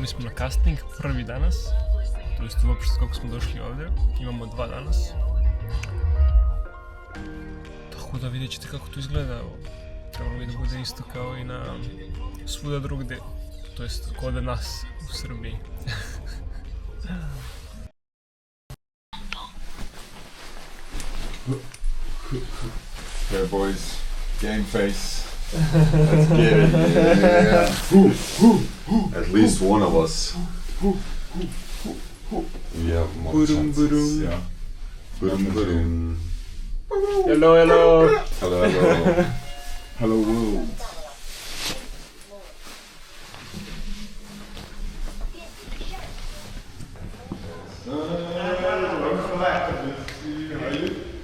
Krenuli smo na casting, prvi danas, to jest uopšte kako smo došli ovdje, imamo 2 danas. Tako da vidjet ćete kako to izgleda, trebalo bi da bude isto kao i na svuda drugdje, to jest kod nas u Srbiji. Okay, boys, game face. Let's get it. Yeah. At least one of us. We have more chances. Yeah. Burum. Hello, hello! Hello, hello. Hello, world.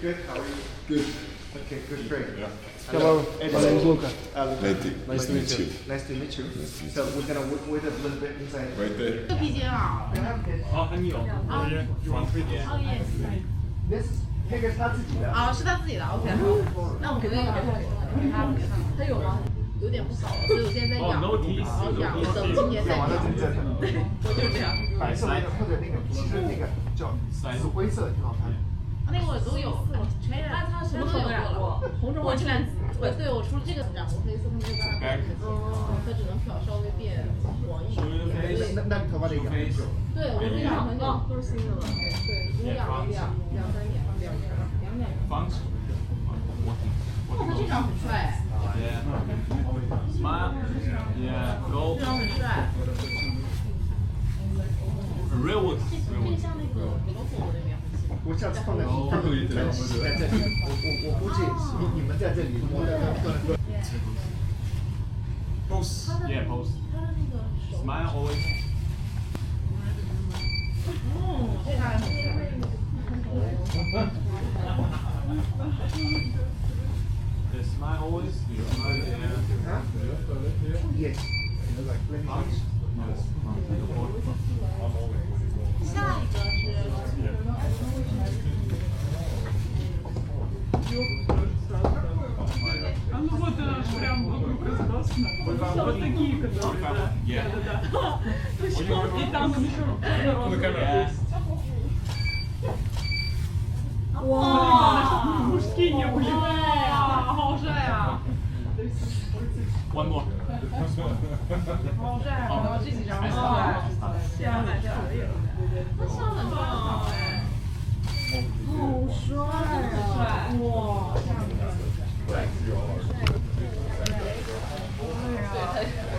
Good, how are you? Good. Okay, good, great. Yeah. Hello, my name is Luca. Nice to meet you. Nice to meet you. So we're gonna wait a little bit inside. Right there. 这披肩啊，This 这个是他自己的。啊，是他自己的，OK，好，那我给他一个，给他，他有吗？有点不少了，所以我现在在养，然后养，我等今年再养。对，我就是这样。白色的或者那个，其实那个叫紫灰色挺好看的。那个我都有，全染，什么都有过，红中我这染紫，对我除了这个染过黑色，他们就刚才它只能漂稍微变黄一点。那你头发得养很久。对，我这养很久，都是新的了。对，我养了两三年，2年。哦，他这张很帅。Smile. Yeah. Go. 这张很帅。 Real wood. 这像那个德国那边。 我下次放在这里，我估计你们在这里，Pose. Yeah, pose. Smile always. 这张很帅。 Yeah, smile always. Smile. Yes. 下一个是。 А ну вот прям вокруг раздастся. Вот такие, которые, да. И там еще Вау! мужские не были. 好帅啊！ One more. 好帅！然后这几张很帅，香很可以了。那香很棒哎，好帅啊！哇，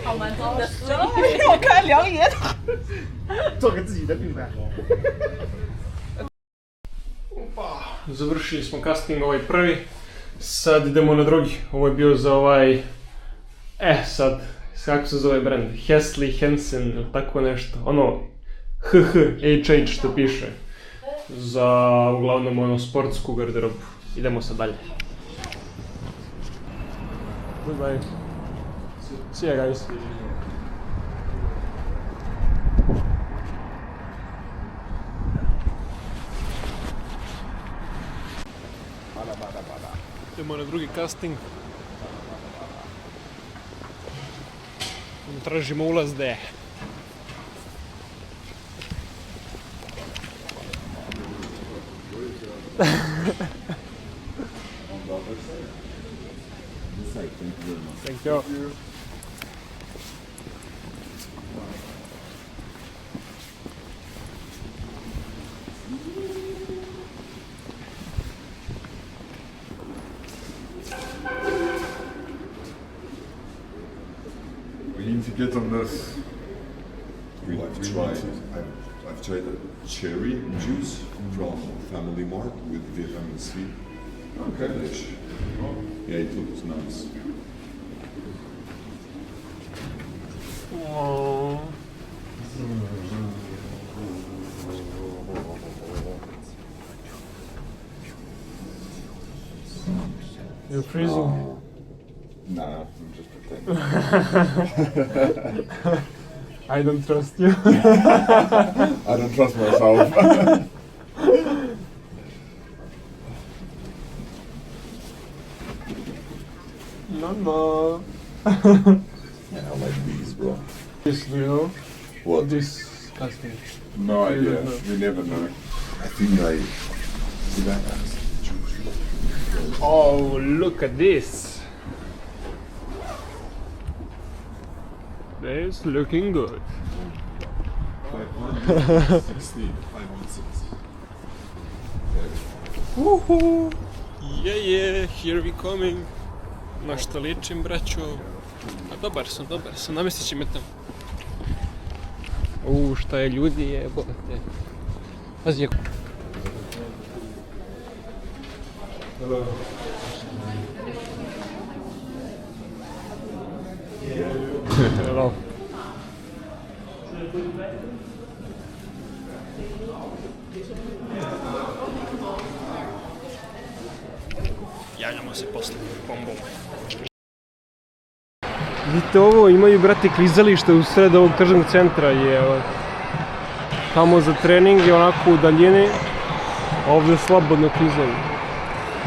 好蛮多的。我看梁爷做个自己的品牌。 Završili smo casting ovaj prvi, sad idemo na drugi. Ovo je bio za ovaj, sad, kako se zove brand? Hesley Hansen ili tako nešto, ono, HH što piše, za uglavnom ono sportsku garderobu. Idemo sad dalje. Goodbye. See ya guys. Idemo na drugi casting. Tražimo ulaz D. Thank you. We need to get on this. I've tried a cherry juice from Family Mart with vitamin C. Okay. Delish. Yeah, it looks nice. Aww. You're freezing. Nah, I'm just pretending. I don't trust you. I don't trust myself. No. Yeah, I like these, bro. This, do you know? What? this casting? No You idea. don't know. We never know. I think I asked Jews. Oh, look at this. This looking good. 516. 516. Woohoo! Yeah, here we coming. Na što ličim, braćo? A dobar sam, namestit će me tamo. Šta je ljudi jebote. Pazi. Hello. Javljamo se posle. Bom. Vidite ovo, imaju brate klizalište u sred ovog tržnog centra je tamo za trening je onako u daljini, a ovdje slobodno klizanje.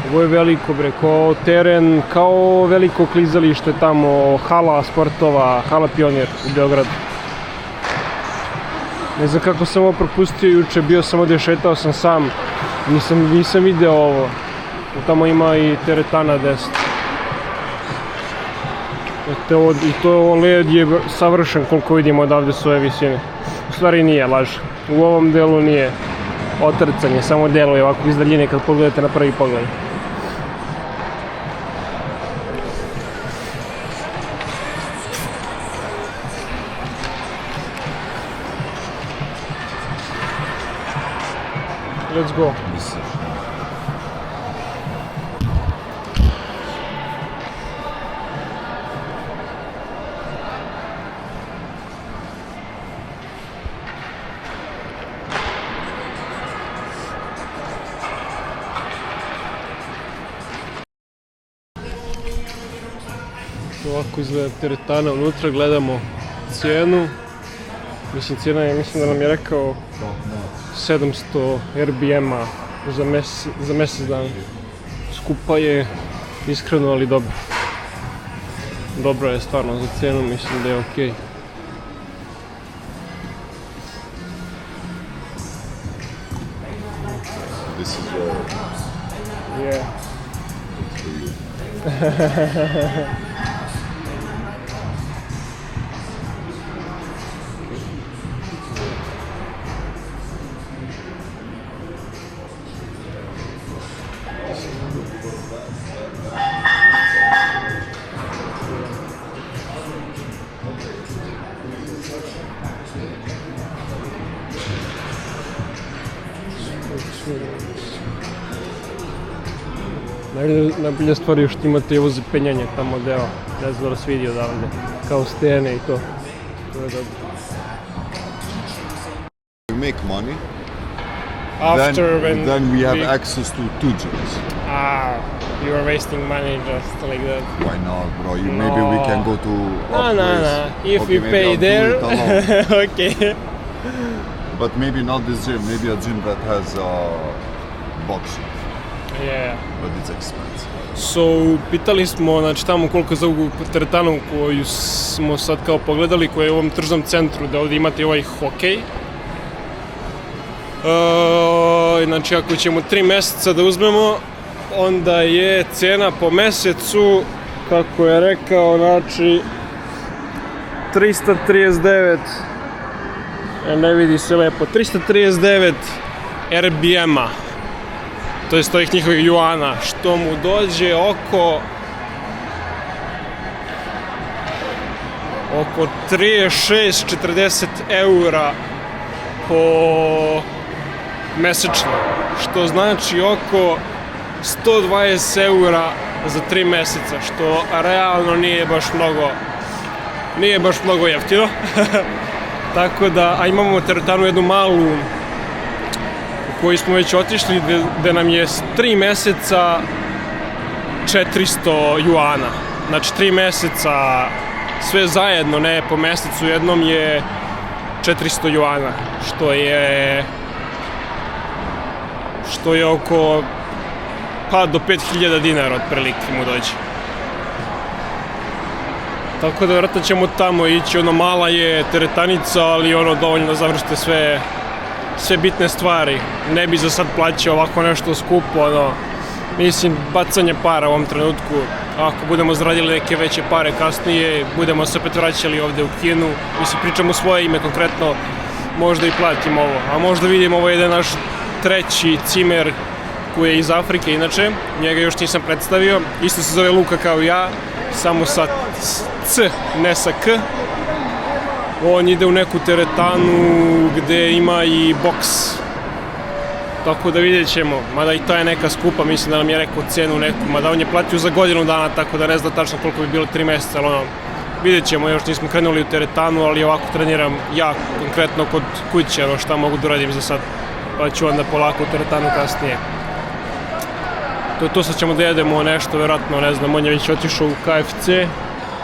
Ovo je veliko bre, kao teren, kao veliko klizalište tamo, hala sportova, hala Pionir u Beogradu. Ne znam kako sam ovo propustio juče, bio sam ovdje, šetao sam sam, nisam video ovo. Tamo ima i teretana desno. I to led je savršen koliko vidimo odavde s ove visine. U stvari nije, laž. U ovom delu nije otrcanje, samo deluje ovako iz daljine kad pogledate na prvi pogled. Let's go. Ovako izgleda teretana, unutra gledamo cijenu. Cijena je, mislim da nam je rekao 700 RBM-a za mjesec dana. Skupa je, iskreno, ali dobro. Dobro je stvarno za cijenu, mislim da je okej. This is your... Yeah. Najbolja stvar je što imate ovo za penjanje tamo deo, ne znam da vas vidi odavde, kao stene i to. To je dobro. We make money, After then we have access to 2 gyms. You are wasting money just like that. Why not, bro? Maybe we can go to a No. place. If Okay, you maybe pay I'll do there, it alone. okay. But maybe not this gym. Maybe a gym that has boxing, Yeah. but it's expensive. So, pitali smo, znači tamo koliko za ovu teretanu koju smo sad kao pogledali, koja je u ovom tržnom centru, da ovdje imate ovaj hokej. Znači ako ćemo 3 mjeseca da uzmemo, onda je cijena po mjesecu, kako je rekao, znači 339, ne vidi se lepo, 339 RBM-a, to jest ovih njihovih juana, što mu dođe oko 36-40 eura po mesečno, što znači oko 120 eura za 3 mjeseca, što realno nije baš mnogo jeftino. Tako da, a imamo teretanu jednu malu u koju smo već otišli, gde nam je 3 mjeseca 400 juana. Znači 3 mjeseca sve zajedno, ne po mjesecu jednom, je 400 juana, što je oko pa do 5000 dinara otprilike mu dođe. Tako da vjerojatno ćemo tamo ići, ono mala je teretanica, ali ono dovoljno da završite sve bitne stvari. Ne bi za sad plaćao ovako nešto skupo, ono, mislim, bacanje para u ovom trenutku. Ako budemo zaradili neke veće pare kasnije, budemo se opet vraćali ovdje u Kinu. Mislim, pričamo svoje ime konkretno, možda i platimo ovo. A možda vidimo, ovo je naš treći cimer koji je iz Afrike inače. Njega još nisam predstavio. Isto se zove Luka kao ja, samo sa C, ne sa K. On ide u neku teretanu gdje ima i boks. Tako da vidjet ćemo, mada i ta je neka skupa, mislim da nam je rekao cenu neku, mada on je platio za godinu dana, tako da ne znam tačno koliko bi bilo 3 mjeseca, ali ono, vidjet ćemo, još nismo krenuli u teretanu, ali ovako treniram ja konkretno kod kuće, ono šta mogu da uradim za sad, pa ću onda polako u teretanu kasnije. To je to, sad ćemo da jedemo nešto, vjerojatno, ne znam, on je već otišao u KFC,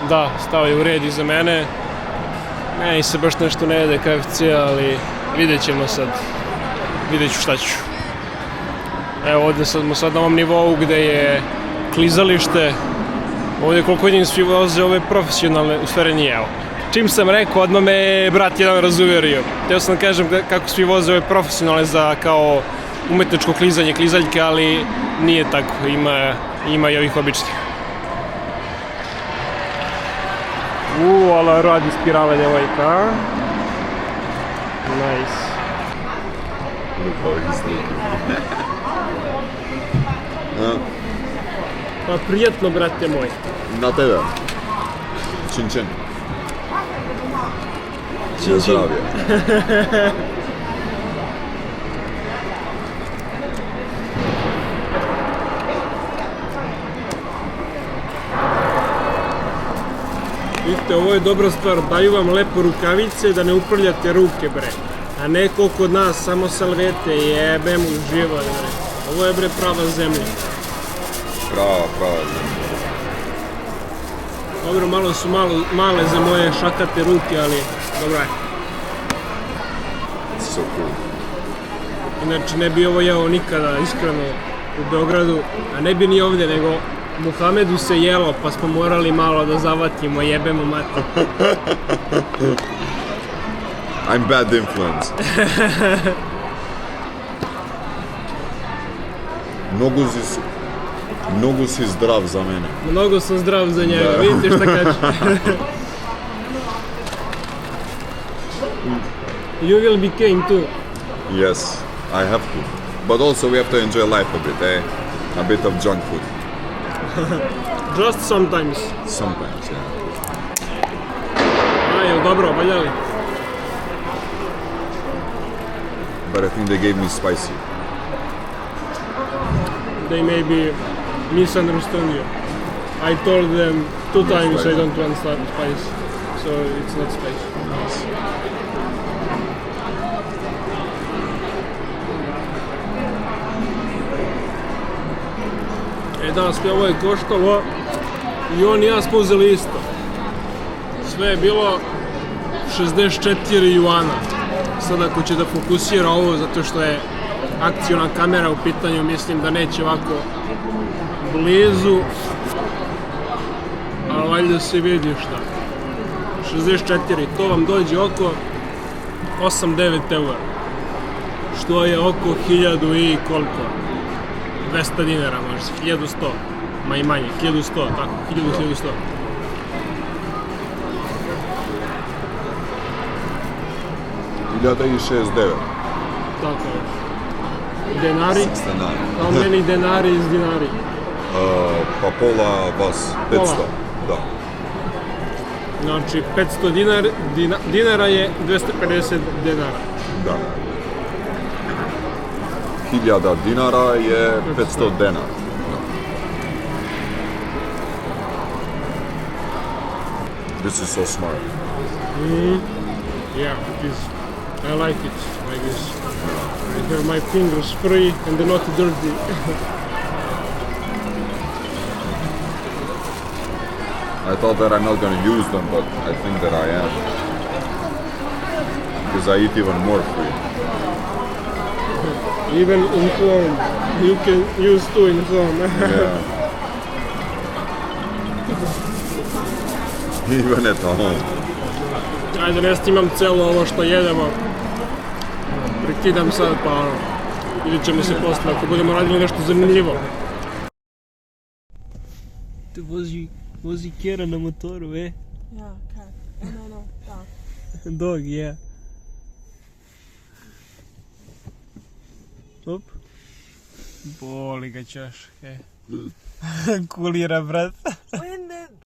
da, stao je u red iza mene, meni se baš nešto ne jede KFC, ali vidjet ćemo sad. Vidjet ću šta ću. Evo, ovdje smo sad na ovom nivou gdje je klizalište. Ovdje koliko vidim svi voze ove profesionalne, u stvari nije, evo. Čim sam rekao, odmah me brat jedan razuverio. Htio sam da kažem kako svi voze ove profesionalne za kao umetničko klizanje, klizaljke, ali nije tako, ima i ovih običnih. Ali radi spirale djevojka. Nice. Look how he's looking. Pa prijetno, brate moj. Na tebe. Čin čin. Čin Zdravije. Vidite, ovo je dobra stvar, daju vam lepo rukavice da ne uprljate ruke, bre. A ne ko kod nas, samo salvete, jebem uživaj, bre. Ovo je, bre, prava zemlja. Prava zemlja. Dobro, malo su male za moje šakate ruke, ali dobro je. So cool. Inače, ne bi ovo jeo nikada, iskreno, u Beogradu. A ne bi ni ovdje, nego Muhamedu se jelo, pa smo morali malo da zavatimo, jebemo mati. I'm bad influence. Mnogo si zdrav za mene. Mnogo sam zdrav za njega, vidite šta kaže. You will be king too. Yes, I have to. But also we have to enjoy life a bit, eh? A bit of junk food. Just sometimes. Sometimes, yeah. Jel dobro, valjali? But I think they gave me spicy. They maybe misunderstood you. I told them 2 times I don't want spice, so it's not spicy. Da, sve ovo je koštalo i on i ja smo uzeli isto. Sve je bilo 64 juana. Sad ako će da fokusira ovo, zato što je akciona kamera u pitanju, mislim da neće ovako blizu. Ali valjda se vidi šta. 64, to vam dođe oko 8-9 eura. Što je oko 1000 i koliko? 200 dinara možda, 1100, ma i manje, 1100, tako, 1100. Tako je. Denari? 6 denari. How many denari is dinari? Pa pola vas, 500. Pola? Da. Znači, 500 dinara je 250 denara. Da. 1000 dinara je 500 denara. This is so smart. Yeah, it is. I like it like this. I have my fingers free and not dirty. I thought that I'm not going to use them, but I think that I am. Because I eat even more free. Even in phone, you can use two in phone. Yeah. Even at home. Ajde, ne snimam celo ovo što jedemo. Prekidam sad pa ono, vidjet ćemo se posle ako budemo radili nešto zanimljivo. Tu vozi Kjera na motoru, Ja, kak? No, da. Dog, yeah. Op. Boli ga čaške. Kulira, brat.